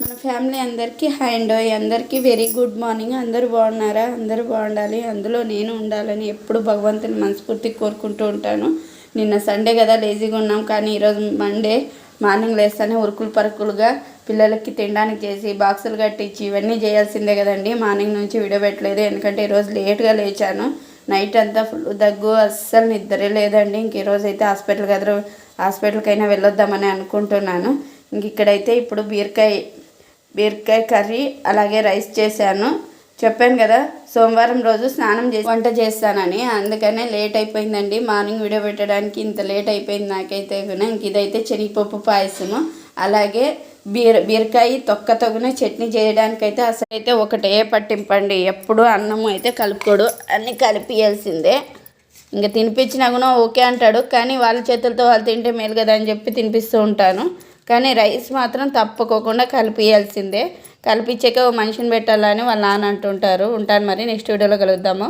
మన ఫ్యామిలీ అందరికీ హాయ్ అండి, అందరికీ వెరీ గుడ్ మార్నింగ్. అందరూ బాగున్నారా? అందరూ బాగుండాలి, అందులో నేను ఉండాలని ఎప్పుడు భగవంతుని మనస్ఫూర్తి కోరుకుంటూ ఉంటాను. నిన్న సండే కదా లేజీగా ఉన్నాం, కానీ ఈరోజు మండే మార్నింగ్ లేస్తానే ఉరుకులు పరుకులుగా పిల్లలకి తినడానికి చేసి బాక్సులు కట్టించి ఇవన్నీ చేయాల్సిందే కదండి. మార్నింగ్ నుంచి వీడియో పెట్టలేదు, ఎందుకంటే ఈరోజు లేట్గా లేచాను. నైట్ అంతా ఫుల్ దగ్గు, అస్సలు నిద్రే లేదండి. ఇంక ఈరోజు అయితే హాస్పిటల్కైనా వెళ్ళొద్దామని అనుకుంటున్నాను. ఇంక ఇక్కడైతే ఇప్పుడు బీరకాయ కర్రీ అలాగే రైస్ చేశాను. చెప్పాను కదా సోమవారం రోజు స్నానం చేసి వంట చేస్తానని, అందుకనే లేట్ అయిపోయిందండి. మార్నింగ్ వీడియో పెట్టడానికి ఇంత లేట్ అయిపోయింది నాకైతే. ఇంక ఇదైతే శనగపప్పు పాయసము, అలాగే బీరకాయ తొక్కతోనే చట్నీ చేయడానికైతే అసలు అయితే ఒకటే పట్టింపండి. ఎప్పుడు అన్నము అయితే కలుపుకోడు, అన్నీ కలిపియాల్సిందే. ఇంకా తినిపించినా కూడా ఓకే అంటాడు, కానీ వాళ్ళ చేతులతో వాళ్ళు తింటే మేలు కదా అని చెప్పి తినిపిస్తూ ఉంటాను. కానీ రైస్ మాత్రం తప్పకోకుండా కలిపియాల్సిందే. కలిపించాక మనిషిని పెట్టాలని వాళ్ళ నాన్న అంటుంటారు. ఉంటాను మరి, నెక్స్ట్ వీడియోలో కలుద్దాము.